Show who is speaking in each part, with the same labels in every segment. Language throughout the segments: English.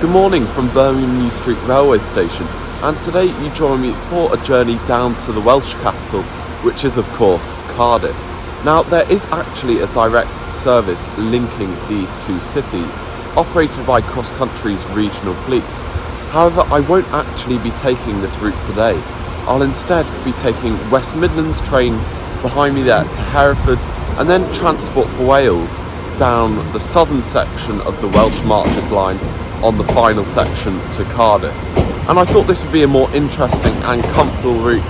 Speaker 1: Good morning from Birmingham New Street Railway Station, and today you join me for a journey down to the Welsh capital, which is of course Cardiff. Now there is actually a direct service linking these two cities, operated by CrossCountry's regional fleet. However, I won't actually be taking this route today. I'll instead be taking West Midlands trains behind me there to Hereford, and then Transport for Wales down the southern section of the Welsh Marches line on the final section to Cardiff. And I thought this would be a more interesting and comfortable route,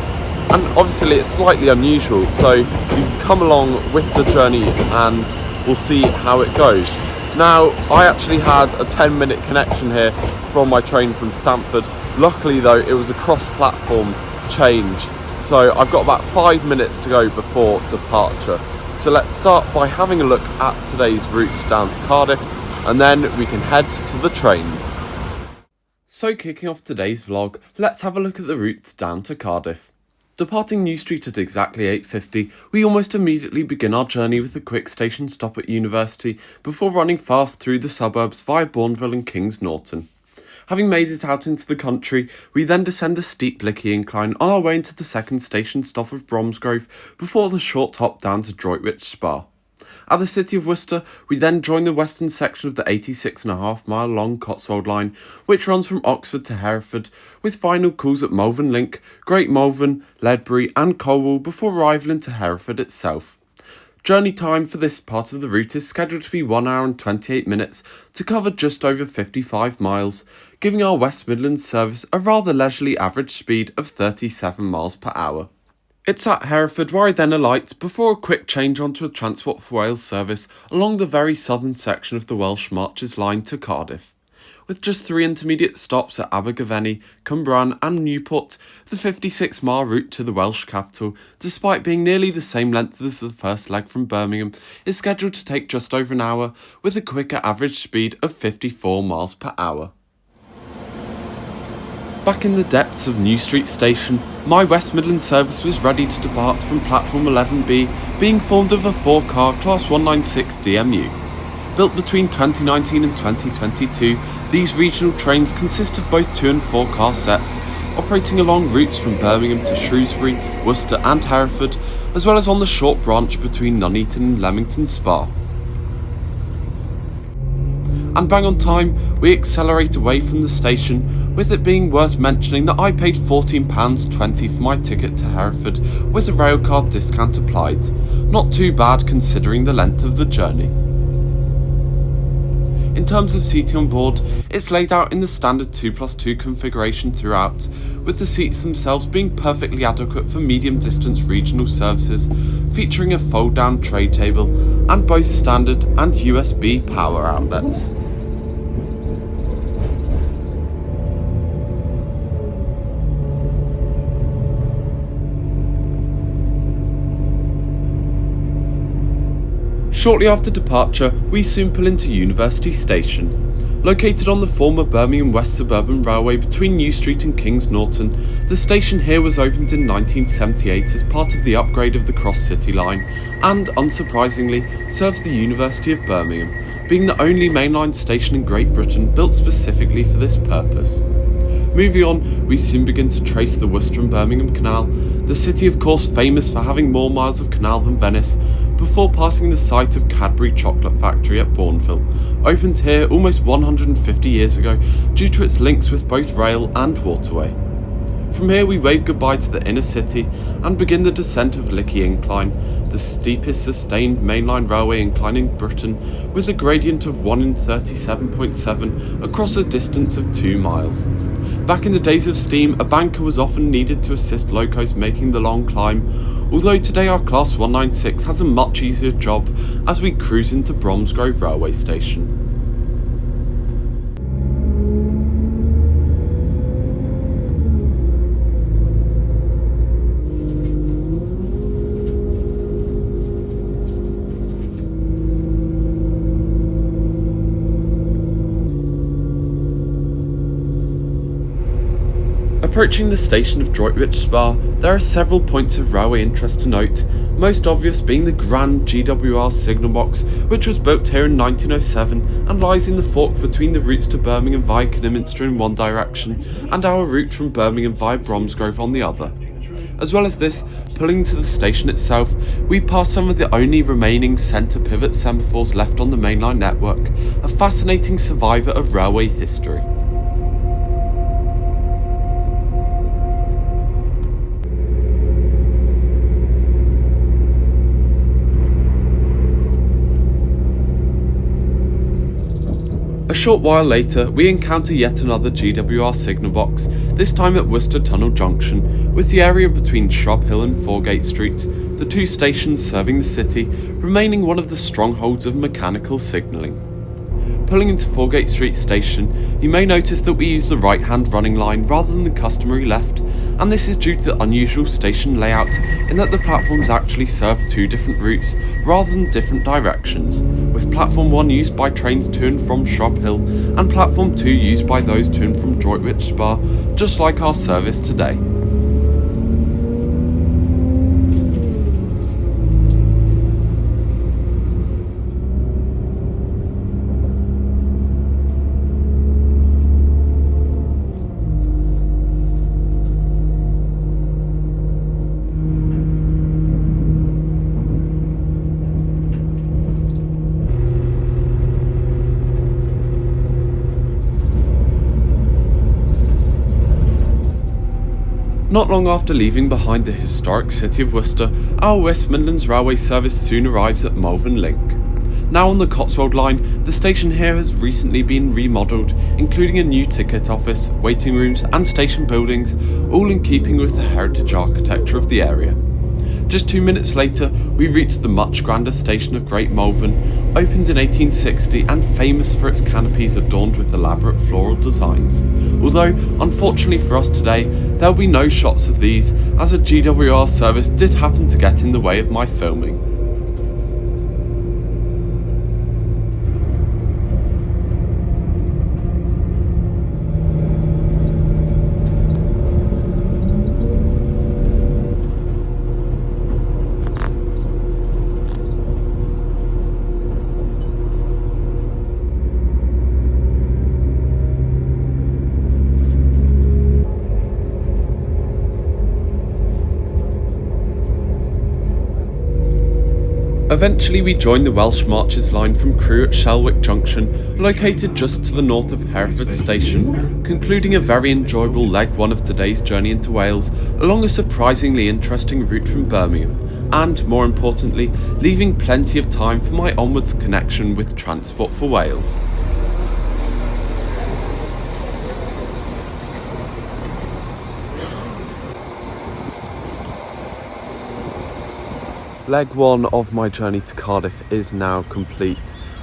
Speaker 1: and obviously it's slightly unusual, so you can come along with the journey and we'll see how it goes. Now, I actually had a 10-minute connection here from my train from Stamford. Luckily though, it was a cross-platform change, so I've got about 5 minutes to go before departure. So let's start by having a look at today's route down to Cardiff, and then we can head to the trains. So kicking off today's vlog, let's have a look at the route down to Cardiff. Departing New Street at exactly 8:50, we almost immediately begin our journey with a quick station stop at University before running fast through the suburbs via Bourneville and Kings Norton. Having made it out into the country, we then descend the steep Lickey incline on our way into the second station stop of Bromsgrove before the short hop down to Droitwich Spa. At the city of Worcester, we then join the western section of the 86.5-mile long Cotswold line, which runs from Oxford to Hereford, with final calls at Malvern Link, Great Malvern, Ledbury and Colwell before arrival into Hereford itself. Journey time for this part of the route is scheduled to be 1 hour and 28 minutes to cover just over 55 miles, giving our West Midlands service a rather leisurely average speed of 37 miles per hour. It's at Hereford where I then alight before a quick change onto a Transport for Wales service along the very southern section of the Welsh Marches line to Cardiff. With just 3 intermediate stops at Abergavenny, Cwmbran and Newport, the 56-mile route to the Welsh capital, despite being nearly the same length as the first leg from Birmingham, is scheduled to take just over an hour, with a quicker average speed of 54 miles per hour. Back in the depths of New Street Station, my West Midlands service was ready to depart from platform 11B, being formed of a 4-car Class 196 DMU. Built between 2019 and 2022, these regional trains consist of both 2 and 4 car sets, operating along routes from Birmingham to Shrewsbury, Worcester and Hereford, as well as on the short branch between Nuneaton and Leamington Spa. And bang on time, we accelerate away from the station, with it being worth mentioning that I paid £14.20 for my ticket to Hereford with a railcard discount applied. Not too bad considering the length of the journey. In terms of seating on board, it's laid out in the standard 2+2 configuration throughout, with the seats themselves being perfectly adequate for medium distance regional services, featuring a fold down tray table and both standard and USB power outlets. Shortly after departure, we soon pull into University Station. Located on the former Birmingham West Suburban Railway between New Street and Kings Norton, the station here was opened in 1978 as part of the upgrade of the Cross City line and, unsurprisingly, serves the University of Birmingham, being the only mainline station in Great Britain built specifically for this purpose. Moving on, we soon begin to trace the Worcester and Birmingham Canal, the city of course famous for having more miles of canal than Venice, before passing the site of Cadbury Chocolate Factory at Bourneville, opened here almost 150 years ago due to its links with both rail and waterway. From here we wave goodbye to the inner city and begin the descent of Lickey Incline, the steepest sustained mainline railway incline in Britain, with a gradient of 1 in 37.7 across a distance of 2 miles. Back in the days of steam, a banker was often needed to assist locos making the long climb, although today our Class 196 has a much easier job as we cruise into Bromsgrove railway station. Approaching the station of Droitwich Spa, there are several points of railway interest to note, most obvious being the grand GWR signal box, which was built here in 1907 and lies in the fork between the routes to Birmingham via Kidderminster in one direction and our route from Birmingham via Bromsgrove on the other. As well as this, pulling to the station itself, we pass some of the only remaining centre pivot semaphores left on the mainline network, a fascinating survivor of railway history. A short while later, we encounter yet another GWR signal box, this time at Worcester Tunnel Junction, with the area between Shrub Hill and Foregate Street, the two stations serving the city, remaining one of the strongholds of mechanical signalling. Pulling into Foregate Street Station, you may notice that we use the right-hand running line rather than the customary left, and this is due to the unusual station layout in that the platforms actually serve two different routes rather than different directions, with Platform 1 used by trains to and from Shrub Hill and Platform 2 used by those to and from Droitwich Spa, just like our service today. Not long after leaving behind the historic city of Worcester, our West Midlands Railway service soon arrives at Malvern Link. Now on the Cotswold line, the station here has recently been remodelled, including a new ticket office, waiting rooms and station buildings, all in keeping with the heritage architecture of the area. Just 2 minutes later, we reach the much grander station of Great Malvern, opened in 1860 and famous for its canopies adorned with elaborate floral designs. Although, unfortunately for us today, there will be no shots of these, as a GWR service did happen to get in the way of my filming. Eventually we joined the Welsh Marches line from Crewe at Shelwick Junction, located just to the north of Hereford station, concluding a very enjoyable leg one of today's journey into Wales along a surprisingly interesting route from Birmingham, and more importantly, leaving plenty of time for my onwards connection with Transport for Wales. Leg one of my journey to Cardiff is now complete,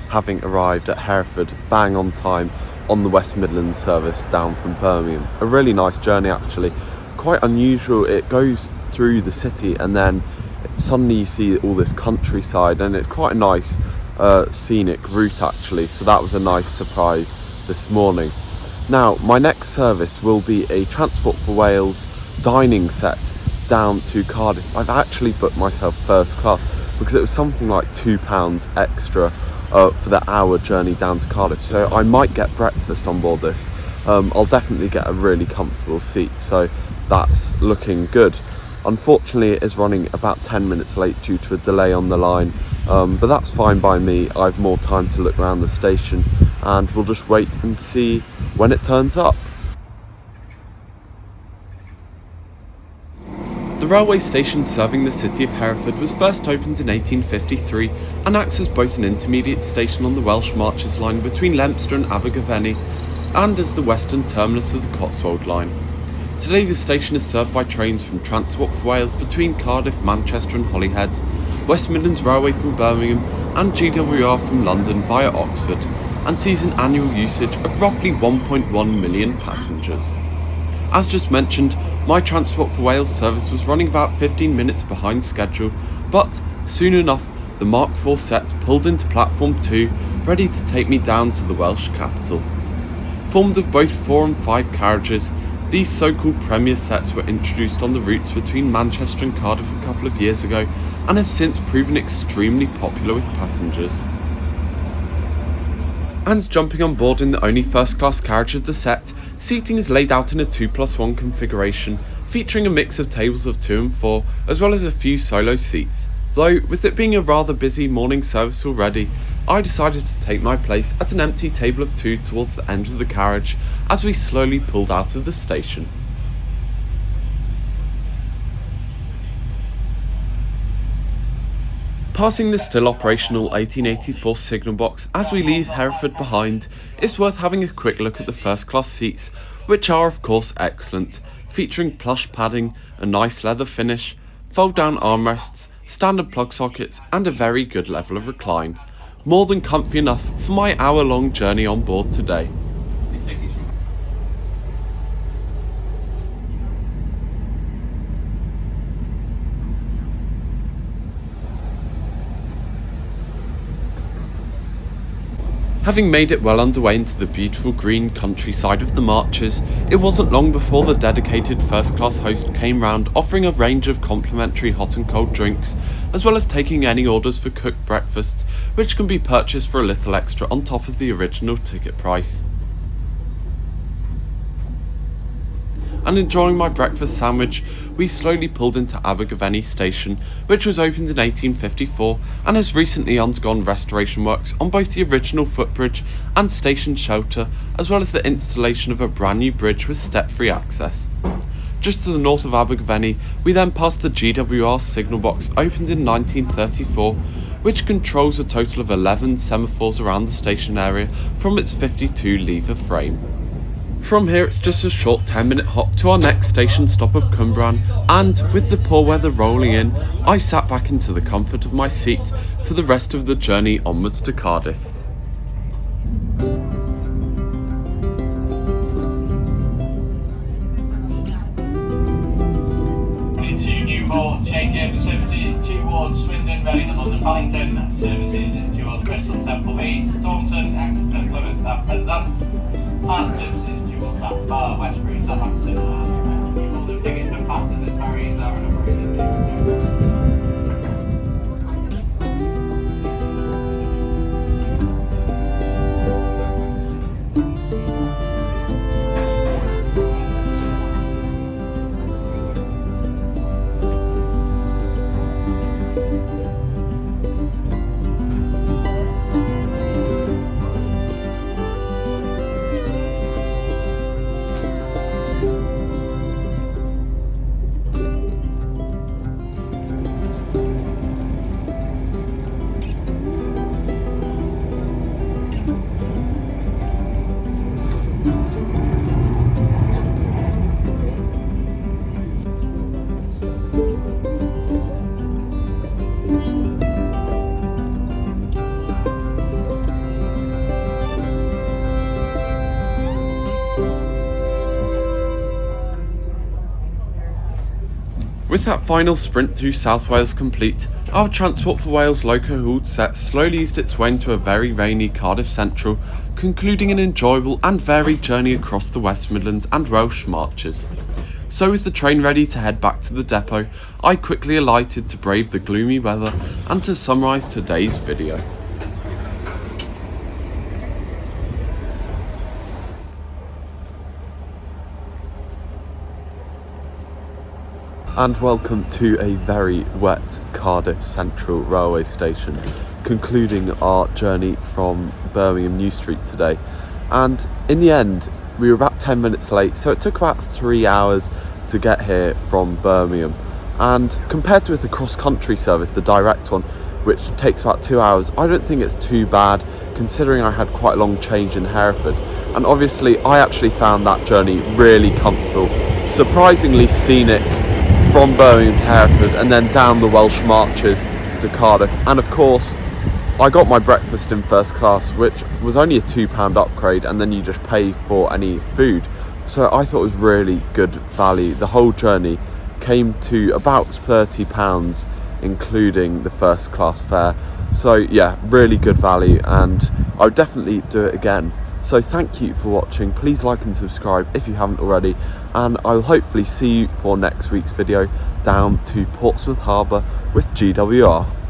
Speaker 1: having arrived at Hereford bang on time on the West Midlands service down from Birmingham. A really nice journey actually, quite unusual. It goes through the city and then suddenly you see all this countryside, and it's quite a nice scenic route actually, so that was a nice surprise this morning. Now my next service will be a Transport for Wales dining set down to Cardiff. I've actually booked myself first class because it was something like £2 extra for the hour journey down to Cardiff, so I might get breakfast on board this. I'll definitely get a really comfortable seat, so that's looking good. Unfortunately it is running about 10 minutes late due to a delay on the line, but that's fine by me. I've more time to look around the station and we'll just wait and see when it turns up. The railway station serving the city of Hereford was first opened in 1853 and acts as both an intermediate station on the Welsh Marches line between Leominster and Abergavenny and as the western terminus of the Cotswold line. Today the station is served by trains from Transport for Wales between Cardiff, Manchester and Holyhead, West Midlands Railway from Birmingham and GWR from London via Oxford, and sees an annual usage of roughly 1.1 million passengers. As just mentioned, my Transport for Wales service was running about 15 minutes behind schedule, but soon enough the Mark IV set pulled into Platform 2, ready to take me down to the Welsh capital. Formed of both 4 and 5 carriages, These so-called Premier sets were introduced on the routes between Manchester and Cardiff a couple of years ago and have since proven extremely popular with passengers. And jumping on board in the only first class carriage of the set, seating is laid out in a 2+1 configuration, featuring a mix of tables of 2 and 4, as well as a few solo seats. Though, with it being a rather busy morning service already, I decided to take my place at an empty table of 2 towards the end of the carriage as we slowly pulled out of the station. Passing the still operational 1884 signal box as we leave Hereford behind, it's worth having a quick look at the first class seats, which are of course excellent, featuring plush padding, a nice leather finish, fold down armrests, standard plug sockets and a very good level of recline. More than comfy enough for my hour-long journey on board today. Having made it well underway into the beautiful green countryside of the Marches, it wasn't long before the dedicated first class host came round offering a range of complimentary hot and cold drinks, as well as taking any orders for cooked breakfasts, which can be purchased for a little extra on top of the original ticket price. And enjoying my breakfast sandwich, we slowly pulled into Abergavenny station, which was opened in 1854 and has recently undergone restoration works on both the original footbridge and station shelter, as well as the installation of a brand new bridge with step-free access. Just to the north of Abergavenny, we then passed the GWR signal box opened in 1934, which controls a total of 11 semaphores around the station area from its 52 lever frame. From here it's just a short 10-minute hop to our next station stop of Cwmbran, and with the poor weather rolling in, I sat back into the comfort of my seat for the rest of the journey onwards to Cardiff.
Speaker 2: Into Newport, change over services towards Swindon, Birmingham, London, Paddington, services towards Bristol, Temple Meads, Taunton, Exeter, Plymouth, and Penzance, and services towards Bar, Westbury, Southampton, and all the tickets and passes and ferries are in operation.
Speaker 1: With that final sprint through South Wales complete, our Transport for Wales loco hauled set slowly eased its way into a very rainy Cardiff Central, concluding an enjoyable and varied journey across the West Midlands and Welsh Marches. So with the train ready to head back to the depot, I quickly alighted to brave the gloomy weather and to summarise today's video. And welcome to a very wet Cardiff Central Railway Station, concluding our journey from Birmingham New Street today. And in the end, we were about 10 minutes late, so it took about 3 hours to get here from Birmingham. And compared with the CrossCountry service, the direct one, which takes about 2 hours, I don't think it's too bad, considering I had quite a long change in Hereford. And obviously, I actually found that journey really comfortable, surprisingly scenic, from Birmingham to Hereford and then down the Welsh Marches to Cardiff. And of course, I got my breakfast in first class, which was only a £2 upgrade, and then you just pay for any food. So I thought it was really good value. The whole journey came to about £30, including the first class fare. So yeah, really good value, and I would definitely do it again. So thank you for watching. Please like and subscribe if you haven't already, and I'll hopefully see you for next week's video down to Portsmouth Harbour with GWR.